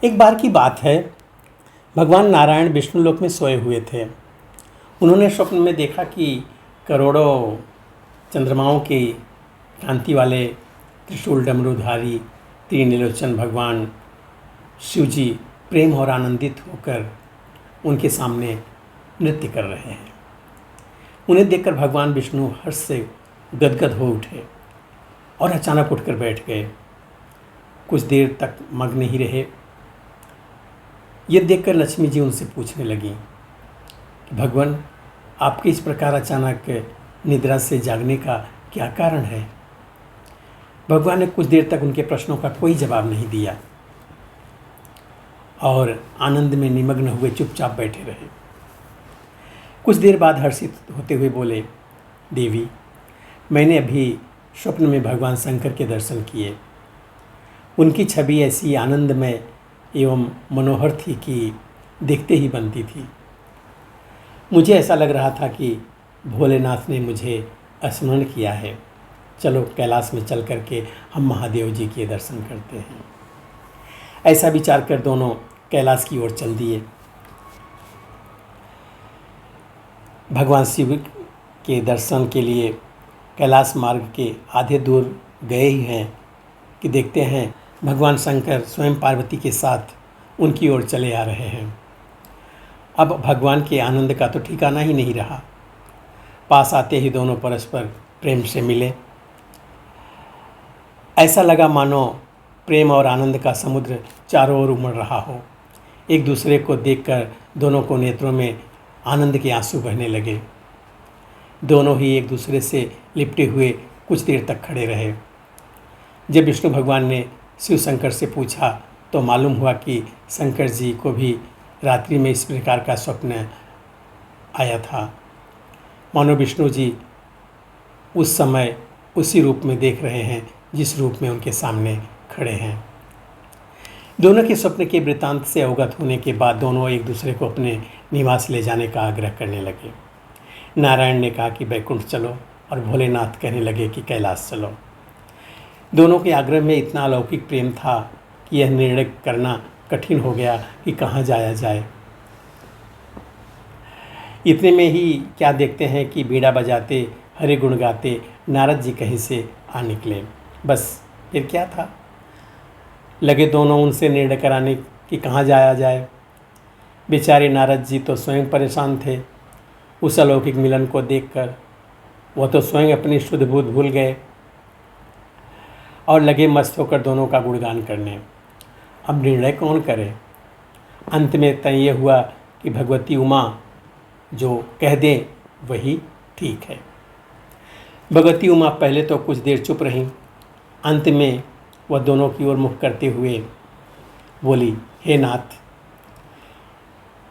एक बार की बात है, भगवान नारायण विष्णु लोक में सोए हुए थे। उन्होंने स्वप्न में देखा कि करोड़ों चंद्रमाओं के कांति वाले त्रिशूल डमरूधारी त्रिनेलोचन भगवान शिव जी प्रेम और आनंदित होकर उनके सामने नृत्य कर रहे हैं। उन्हें देखकर भगवान विष्णु हर्ष से गदगद हो उठे और अचानक उठकर बैठ गए। कुछ देर तक मग्न ही रहे। ये देखकर लक्ष्मी जी उनसे पूछने लगी कि भगवान, आपके इस प्रकार अचानक निद्रा से जागने का क्या कारण है। भगवान ने कुछ देर तक उनके प्रश्नों का कोई जवाब नहीं दिया और आनंद में निमग्न हुए चुपचाप बैठे रहे। कुछ देर बाद हर्षित होते हुए बोले, देवी, मैंने अभी स्वप्न में भगवान शंकर के दर्शन किए। उनकी छवि ऐसी आनंदमय एवं मनोहर थी कि देखते ही बनती थी। मुझे ऐसा लग रहा था कि भोलेनाथ ने मुझे स्मरण किया है। चलो कैलाश में चल करके हम महादेव जी के दर्शन करते हैं। ऐसा विचार कर दोनों कैलाश की ओर चल दिए। भगवान शिव के दर्शन के लिए कैलाश मार्ग के आधे दूर गए ही हैं कि देखते हैं भगवान शंकर स्वयं पार्वती के साथ उनकी ओर चले आ रहे हैं। अब भगवान के आनंद का तो ठिकाना ही नहीं रहा। पास आते ही दोनों परस्पर प्रेम से मिले। ऐसा लगा मानो प्रेम और आनंद का समुद्र चारों ओर उमड़ रहा हो। एक दूसरे को देखकर दोनों को नेत्रों में आनंद के आंसू बहने लगे। दोनों ही एक दूसरे से लिपटे हुए कुछ देर तक खड़े रहे। जब विष्णु भगवान ने शिव शंकर से पूछा तो मालूम हुआ कि शंकर जी को भी रात्रि में इस प्रकार का स्वप्न आया था। मानो विष्णु जी उस समय उसी रूप में देख रहे हैं जिस रूप में उनके सामने खड़े हैं। दोनों के स्वप्न के वृत्तांत से अवगत होने के बाद दोनों एक दूसरे को अपने निवास ले जाने का आग्रह करने लगे। नारायण ने कहा कि बैकुंठ चलो और भोलेनाथ कहने लगे कि कैलाश चलो। दोनों के आग्रह में इतना अलौकिक प्रेम था कि यह निर्णय करना कठिन हो गया कि कहाँ जाया जाए। इतने में ही क्या देखते हैं कि बीड़ा बजाते हरे गुण गाते नारद जी कहीं से आ निकले। बस फिर क्या था, लगे दोनों उनसे निर्णय कराने कि कहाँ जाया जाए। बेचारे नारद जी तो स्वयं परेशान थे उस अलौकिक मिलन को देखकर। वह तो स्वयं अपनी शुद्ध बुद्ध भूल गए और लगे मस्त होकर दोनों का गुणगान करने। अब निर्णय कौन करे। अंत में तय ये हुआ कि भगवती उमा जो कह दें वही ठीक है। भगवती उमा पहले तो कुछ देर चुप रहीं। अंत में वह दोनों की ओर मुख करते हुए बोली, हे नाथ,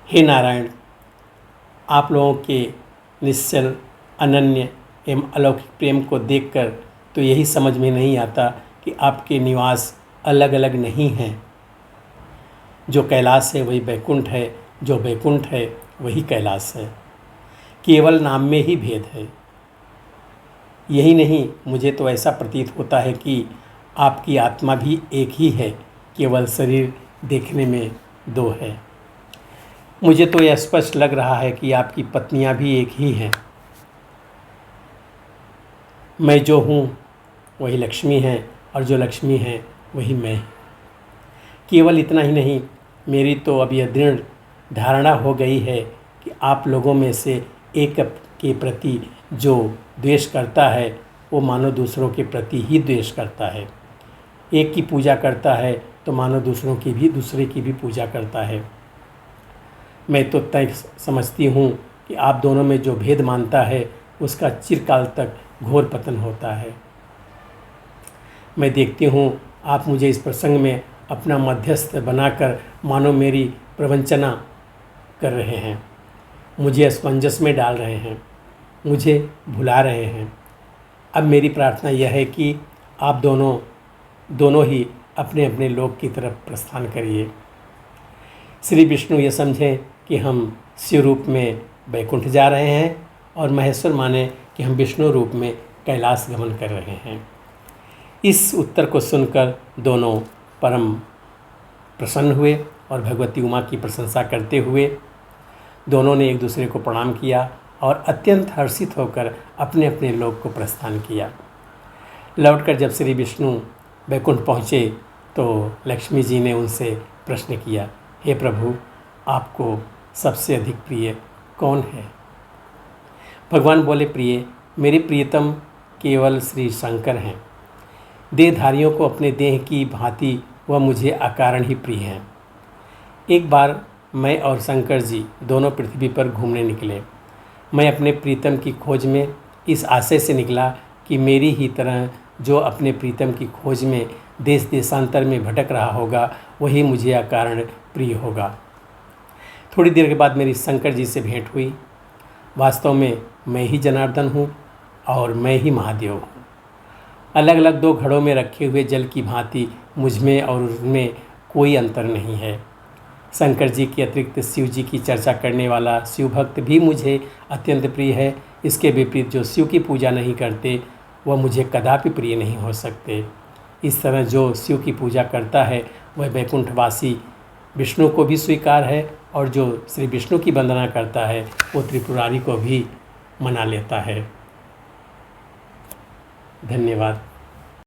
हे नारायण, आप लोगों के निश्चल अनन्य एवं अलौकिक प्रेम को देखकर तो यही समझ में नहीं आता कि आपके निवास अलग अलग नहीं हैं। जो कैलाश है वही बैकुंठ है, जो बैकुंठ है वही कैलाश है। केवल नाम में ही भेद है। यही नहीं, मुझे तो ऐसा प्रतीत होता है कि आपकी आत्मा भी एक ही है, केवल शरीर देखने में दो है। मुझे तो यह स्पष्ट लग रहा है कि आपकी पत्नियां भी एक ही हैं। मैं जो हूँ वही लक्ष्मी है और जो लक्ष्मी है वही मैं। केवल इतना ही नहीं, मेरी तो अब यह दृढ़ धारणा हो गई है कि आप लोगों में से एक के प्रति जो द्वेष करता है वो मानो दूसरों के प्रति ही द्वेष करता है। एक की पूजा करता है तो मानो दूसरे की भी पूजा करता है। मैं तो तय समझती हूँ कि आप दोनों में जो भेद मानता है उसका चिरकाल तक घोर पतन होता है। मैं देखती हूँ आप मुझे इस प्रसंग में अपना मध्यस्थ बनाकर मानो मेरी प्रवंचना कर रहे हैं, मुझे असमंजस में डाल रहे हैं, मुझे भुला रहे हैं। अब मेरी प्रार्थना यह है कि आप दोनों ही अपने अपने लोक की तरफ प्रस्थान करिए। श्री विष्णु ये समझें कि हम शिव रूप में बैकुंठ जा रहे हैं और महेश्वर माने कि हम विष्णु रूप में कैलाश गमन कर रहे हैं। इस उत्तर को सुनकर दोनों परम प्रसन्न हुए और भगवती उमा की प्रशंसा करते हुए दोनों ने एक दूसरे को प्रणाम किया और अत्यंत हर्षित होकर अपने अपने लोक को प्रस्थान किया। लौटकर जब श्री विष्णु वैकुंठ पहुँचे तो लक्ष्मी जी ने उनसे प्रश्न किया, हे प्रभु, आपको सबसे अधिक प्रिय कौन है? भगवान बोले, प्रिय, मेरे प्रियतम केवल श्री शंकर हैं। देहधारियों को अपने देह की भांति वह मुझे अकारण ही प्रिय हैं। एक बार मैं और शंकर जी दोनों पृथ्वी पर घूमने निकले। मैं अपने प्रीतम की खोज में इस आशय से निकला कि मेरी ही तरह जो अपने प्रीतम की खोज में देश देशांतर में भटक रहा होगा वही मुझे अकारण प्रिय होगा। थोड़ी देर के बाद मेरी शंकर जी से भेंट हुई। वास्तव में मैं ही जनार्दन हूँ और मैं ही महादेव हूँ। अलग अलग दो घड़ों में रखे हुए जल की भांति मुझमें और उनमें कोई अंतर नहीं है। शंकर जी के अतिरिक्त शिव जी की चर्चा करने वाला शिव भक्त भी मुझे अत्यंत प्रिय है। इसके विपरीत जो शिव की पूजा नहीं करते वह मुझे कदापि प्रिय नहीं हो सकते। इस तरह जो शिव की पूजा करता है वह वैकुंठवासी विष्णु को भी स्वीकार है और जो श्री विष्णु की वंदना करता है वो त्रिपुरारी को भी मना लेता है। धन्यवाद।